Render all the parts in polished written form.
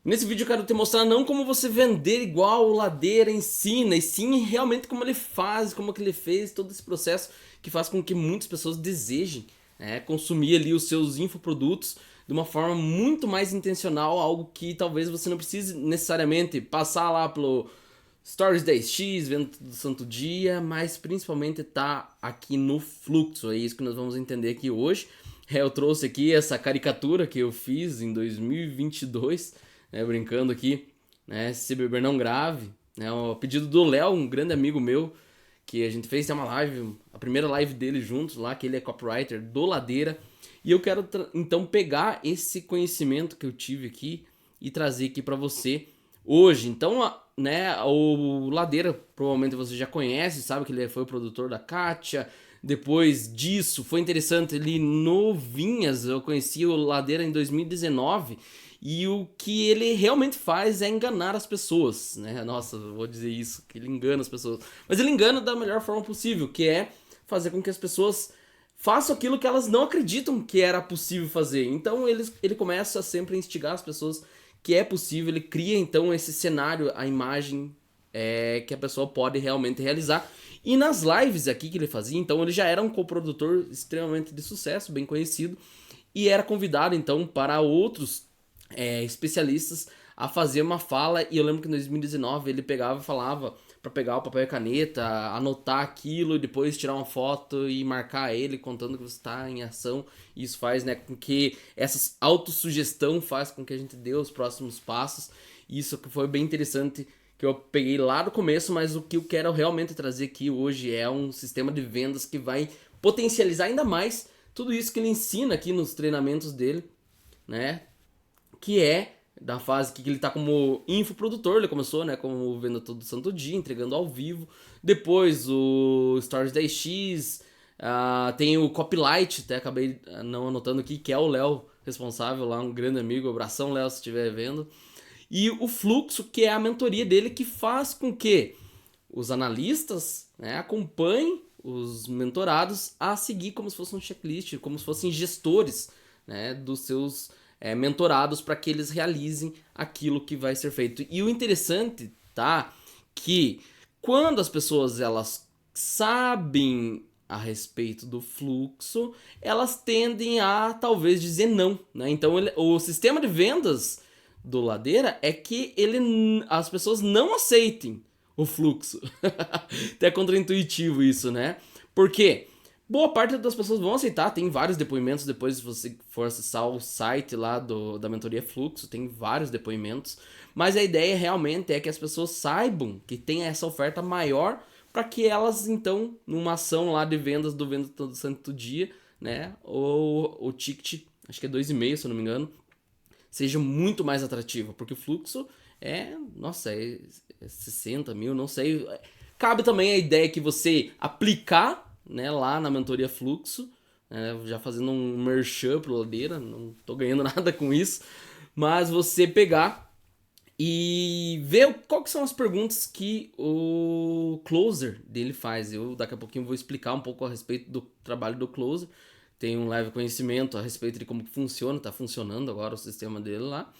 Nesse vídeo eu quero te mostrar não como você vender igual o Ladeira ensina, e sim realmente como ele faz, como que ele fez todo esse processo que faz com que muitas pessoas desejem consumir ali os seus infoprodutos de uma forma muito mais intencional, algo que talvez você não precise necessariamente passar lá pelo Stories 10x, vendo do santo dia, mas principalmente tá aqui no fluxo, é isso que nós vamos entender aqui hoje. Eu trouxe aqui essa caricatura que eu fiz em 2022, brincando aqui, se beber não grave, o pedido do Léo, um grande amigo meu, que a gente fez uma live, a primeira live dele juntos lá, que ele é copywriter do Ladeira, e eu quero então pegar esse conhecimento que eu tive aqui e trazer aqui para você hoje. Então, o Ladeira provavelmente você já conhece, sabe que ele foi o produtor da Kátia. Depois disso, foi interessante, ele novinhas, eu conheci o Ladeira em 2019 e o que ele realmente faz é enganar as pessoas, né? Nossa, vou dizer isso, que ele engana as pessoas. Mas ele engana da melhor forma possível, que é fazer com que as pessoas façam aquilo que elas não acreditam que era possível fazer. Então ele começa sempre a instigar as pessoas que é possível, ele cria então esse cenário, a imagem que a pessoa pode realmente realizar. E nas lives aqui que ele fazia, então ele já era um coprodutor extremamente de sucesso, bem conhecido, e era convidado então para outros especialistas a fazer uma fala. E eu lembro que em 2019 ele pegava e falava para pegar o papel e caneta, anotar aquilo e depois tirar uma foto e marcar ele contando que você está em ação. E isso faz, com que essa autossugestão faz com que a gente dê os próximos passos. E isso que foi bem interessante, que eu peguei lá do começo, mas o que eu quero realmente trazer aqui hoje é um sistema de vendas que vai potencializar ainda mais tudo isso que ele ensina aqui nos treinamentos dele, né? Que é da fase que ele tá como infoprodutor. Ele começou, como venda todo santo dia, entregando ao vivo. Depois o Stories 10x, tem o Copylight, até acabei não anotando aqui, que é o Léo responsável lá, um grande amigo. Abração, Léo, se estiver vendo. E o Fluxo, que é a mentoria dele, que faz com que os analistas acompanhem os mentorados a seguir como se fosse um checklist, como se fossem gestores dos seus mentorados para que eles realizem aquilo que vai ser feito. E o interessante, tá, que quando as pessoas elas sabem a respeito do fluxo, elas tendem a talvez dizer não, né? Então o sistema de vendas do Ladeira é que as pessoas não aceitem o fluxo. Até contraintuitivo isso, né? Porque boa parte das pessoas vão aceitar, tem vários depoimentos. Depois, se você for acessar o site lá da mentoria Fluxo, tem vários depoimentos. Mas a ideia realmente é que as pessoas saibam que tem essa oferta maior para que elas, então, numa ação lá de vendas do Venda Todo Santo Dia, o ticket, acho que é 2,5, se eu não me engano, seja muito mais atrativo, porque o fluxo nossa, é 60 mil, não sei. Cabe também a ideia que você aplicar, lá na mentoria fluxo, já fazendo um merchan pro Ladeira, não tô ganhando nada com isso, mas você pegar e ver qual que são as perguntas que o closer dele faz. Eu daqui a pouquinho vou explicar um pouco a respeito do trabalho do closer. Tem um leve conhecimento a respeito de como funciona, tá funcionando agora o sistema dele lá.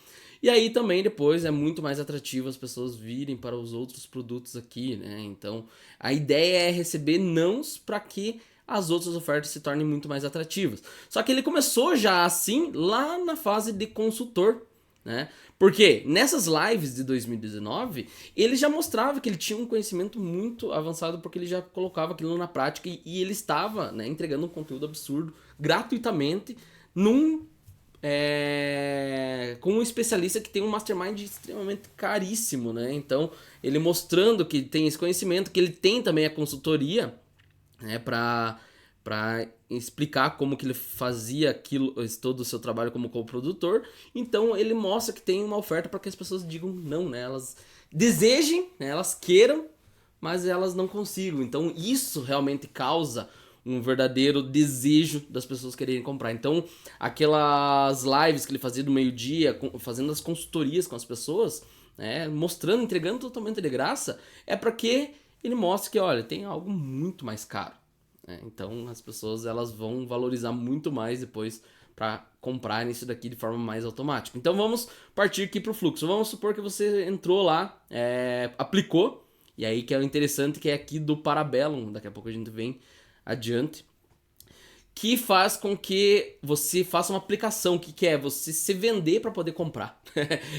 E aí também depois é muito mais atrativo as pessoas virem para os outros produtos aqui, né? Então a ideia é receber nãos para que as outras ofertas se tornem muito mais atrativas. Só que ele começou já assim lá na fase de consultor, né? Porque nessas lives de 2019, ele já mostrava que ele tinha um conhecimento muito avançado, porque ele já colocava aquilo na prática e ele estava, entregando um conteúdo absurdo gratuitamente num com um especialista que tem um mastermind extremamente caríssimo, né? Então, ele mostrando que tem esse conhecimento, que ele tem também a consultoria, para explicar como que ele fazia aquilo, todo o seu trabalho como coprodutor. Então ele mostra que tem uma oferta para que as pessoas digam não, né? Elas desejem, elas queiram, mas elas não consigam. Então isso realmente causa um verdadeiro desejo das pessoas quererem comprar. Então aquelas lives que ele fazia do meio-dia, fazendo as consultorias com as pessoas, mostrando, entregando totalmente de graça, é para que ele mostre que, olha, tem algo muito mais caro. Então as pessoas elas vão valorizar muito mais depois para comprar isso daqui de forma mais automática. Então vamos partir aqui para o fluxo. Vamos supor que você entrou lá, aplicou, e aí que é o interessante que é aqui do Parabellum, daqui a pouco a gente vem adiante, que faz com que você faça uma aplicação, que é você se vender para poder comprar.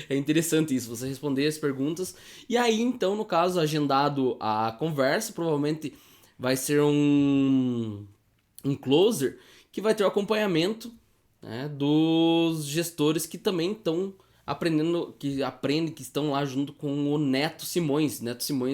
É interessante isso, você responder as perguntas, e aí então, no caso, agendado a conversa, provavelmente vai ser um closer que vai ter o acompanhamento, né, dos gestores que também estão aprendendo, que estão lá junto com o Neto Simões,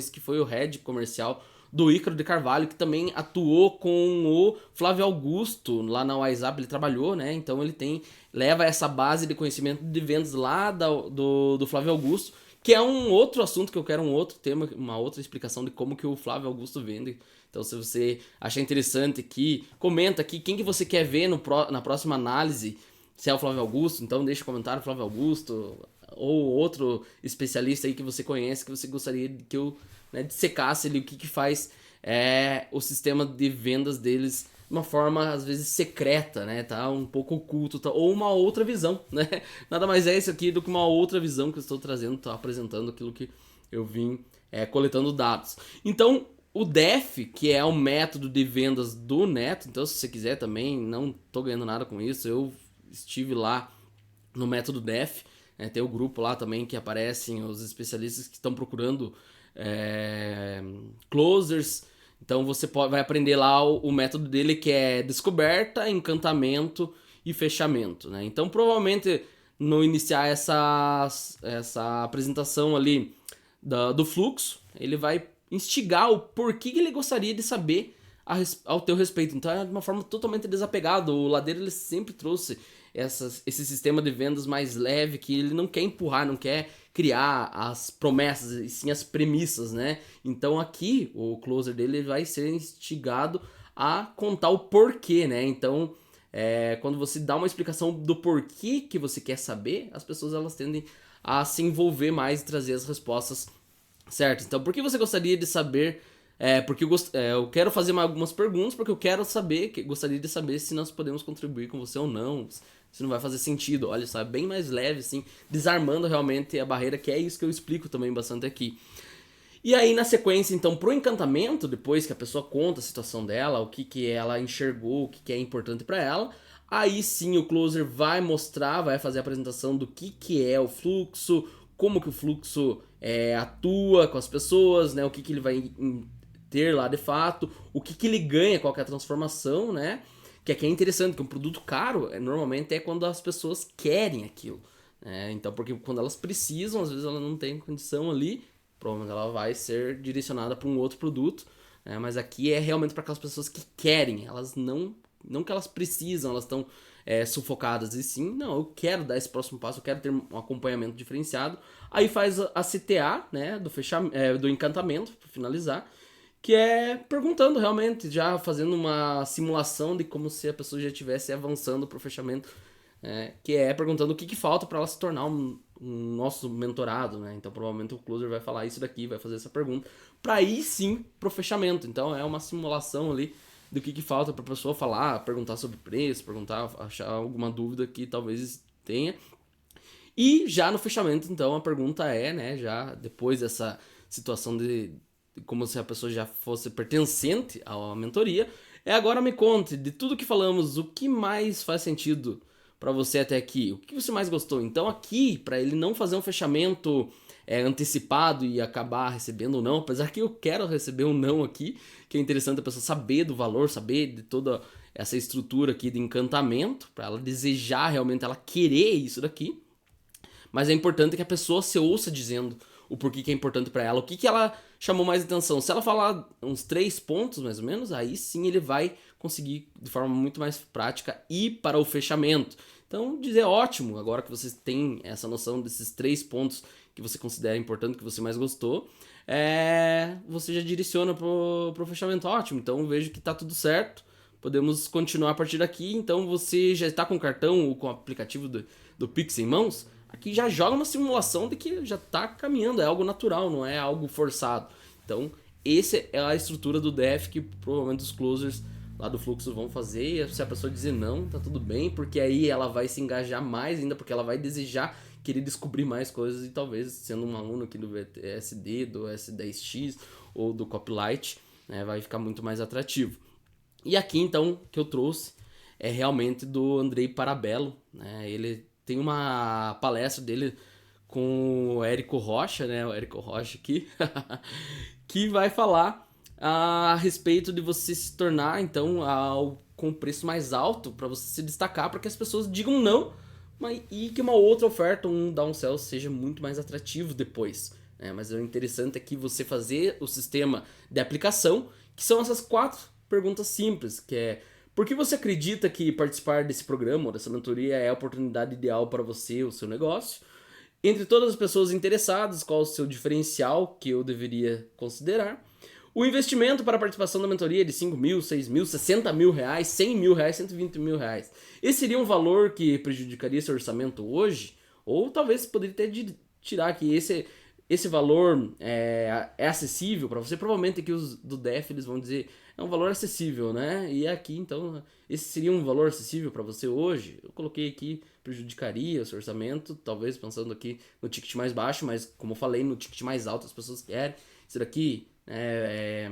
que foi o head comercial do Ícaro de Carvalho, que também atuou com o Flávio Augusto lá na WhatsApp, ele trabalhou, né? Então ele leva essa base de conhecimento de vendas lá do Flávio Augusto, que é um outro assunto que eu quero, um outro tema, uma outra explicação de como que o Flávio Augusto vende. Então, se você achar interessante aqui, comenta aqui quem que você quer ver na próxima análise, se é o Flávio Augusto, então deixa um comentário, Flávio Augusto, ou outro especialista aí que você conhece, que você gostaria que eu, né, dissecasse ali o que faz o sistema de vendas deles de uma forma, às vezes, secreta, né, tá? Um pouco oculto, tá? Ou uma outra visão, né? Nada mais é isso aqui do que uma outra visão que eu estou trazendo, tô apresentando aquilo que eu vim coletando dados. Então, o DEF, que é o método de vendas do Neto, então se você quiser também, não tô ganhando nada com isso, eu estive lá no método DEF, tem o grupo lá também que aparecem os especialistas que estão procurando closers, então você vai aprender lá o método dele, que é descoberta, encantamento e fechamento, né? Então provavelmente no iniciar essa apresentação ali do fluxo, ele vai instigar o porquê que ele gostaria de saber ao teu respeito. Então é de uma forma totalmente desapegada. O Ladeira ele sempre trouxe esse sistema de vendas mais leve, que ele não quer empurrar, não quer criar as promessas, e sim as premissas, né? Então aqui o closer dele vai ser instigado a contar o porquê, né? Então quando você dá uma explicação do porquê que você quer saber, as pessoas elas tendem a se envolver mais e trazer as respostas certas. Então, por que você gostaria de saber? Porque eu quero fazer algumas perguntas, porque eu quero saber, gostaria de saber se nós podemos contribuir com você ou não, se não vai fazer sentido. Olha só, é bem mais leve, assim, desarmando realmente a barreira, que é isso que eu explico também bastante aqui. E aí, na sequência, então, pro encantamento, depois que a pessoa conta a situação dela, o que ela enxergou, o que é importante para ela, aí sim o closer vai mostrar, vai fazer a apresentação do que é o fluxo, como que o fluxo atua com as pessoas, né? O que ele vai ter lá de fato, o que ele ganha, qual que é a transformação, né? Que aqui é interessante, que um produto caro normalmente é quando as pessoas querem aquilo, né? Então, porque quando elas precisam, às vezes ela não tem condição ali, provavelmente ela vai ser direcionada para um outro produto, né? Mas aqui é realmente para aquelas pessoas que querem, elas não que elas precisam, elas estão sufocadas, e sim, não, eu quero dar esse próximo passo, eu quero ter um acompanhamento diferenciado. Aí faz a CTA, né, do encantamento, para finalizar, que é perguntando realmente, já fazendo uma simulação de como se a pessoa já estivesse avançando para o fechamento, que é perguntando o que falta para ela se tornar um nosso mentorado, né? Então provavelmente o closer vai falar isso daqui, vai fazer essa pergunta, para ir sim pro fechamento. Então é uma simulação ali do que falta para a pessoa falar, perguntar sobre preço, achar alguma dúvida que talvez tenha. E já no fechamento, então, a pergunta né, já depois dessa situação de como se a pessoa já fosse pertencente à mentoria, agora me conte, de tudo que falamos, o que mais faz sentido para você até aqui? O que você mais gostou? Então aqui, para ele não fazer um fechamento antecipado e acabar recebendo ou não, apesar que eu quero receber um não aqui, que é interessante a pessoa saber do valor, saber de toda essa estrutura aqui de encantamento, para ela desejar realmente, ela querer isso daqui. Mas é importante que a pessoa se ouça dizendo o porquê que é importante para ela, o que ela chamou mais atenção. Se ela falar uns 3 pontos, mais ou menos, aí sim ele vai conseguir, de forma muito mais prática, ir para o fechamento. Então, dizer ótimo, agora que você tem essa noção desses 3 pontos que você considera importante, que você mais gostou, você já direciona pro fechamento. Ótimo, então vejo que tá tudo certo, podemos continuar a partir daqui. Então você já está com o cartão ou com o aplicativo do Pix em mãos, aqui já joga uma simulação de que já está caminhando, é algo natural, não é algo forçado. Então, essa é a estrutura do DEF que provavelmente os closers lá do fluxo vão fazer, e se a pessoa dizer não, tá tudo bem, porque aí ela vai se engajar mais ainda, porque ela vai desejar querer descobrir mais coisas e talvez sendo um aluno aqui do VTSD, do S10X ou do Copilite, né, vai ficar muito mais atrativo. E aqui então que eu trouxe é realmente do Andrei Parabello, né, ele tem uma palestra dele com o Érico Rocha, né, o Érico Rocha aqui, que vai falar a respeito de você se tornar, então, com preço mais alto para você se destacar, para que as pessoas digam não, e que uma outra oferta, um downsell, seja muito mais atrativo depois. Né? Mas o interessante é que você fazer o sistema de aplicação, que são essas 4 perguntas simples, que é: por que você acredita que participar desse programa ou dessa mentoria é a oportunidade ideal para você, o seu negócio? Entre todas as pessoas interessadas, qual o seu diferencial que eu deveria considerar? O investimento para a participação da mentoria é de 5 mil, 6 mil, 60 mil reais, 100 mil reais, 120 mil reais. Esse seria um valor que prejudicaria seu orçamento hoje? Ou talvez você poderia até tirar que esse valor é acessível para você? Provavelmente aqui os do DEF eles vão dizer é um valor acessível, né? E aqui então, esse seria um valor acessível para você hoje? Eu coloquei aqui prejudicaria o seu orçamento, talvez pensando aqui no ticket mais baixo, mas como eu falei, no ticket mais alto as pessoas querem. Isso daqui é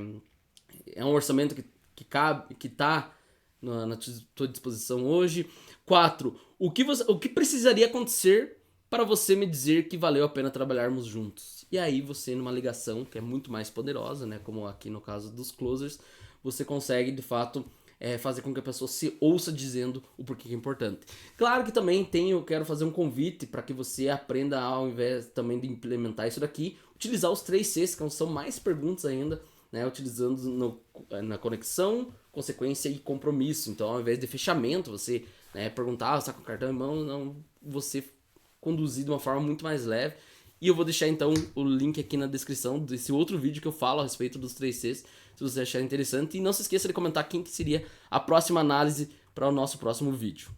um orçamento que cabe, que está na tua disposição hoje. 4. O que precisaria acontecer para você me dizer que valeu a pena trabalharmos juntos? E aí você, numa ligação que é muito mais poderosa, né, como aqui no caso dos closers, você consegue de fato fazer com que a pessoa se ouça dizendo o porquê que é importante. Claro que também eu quero fazer um convite para que você aprenda, ao invés também de implementar isso daqui, utilizar os 3 Cs, que são mais perguntas ainda, né, utilizando na conexão, consequência e compromisso. Então, ao invés de fechamento, você perguntar, você está com o cartão em mão, não, você conduzir de uma forma muito mais leve. E eu vou deixar então o link aqui na descrição desse outro vídeo que eu falo a respeito dos 3 Cs, se você achar interessante. E não se esqueça de comentar quem que seria a próxima análise para o nosso próximo vídeo.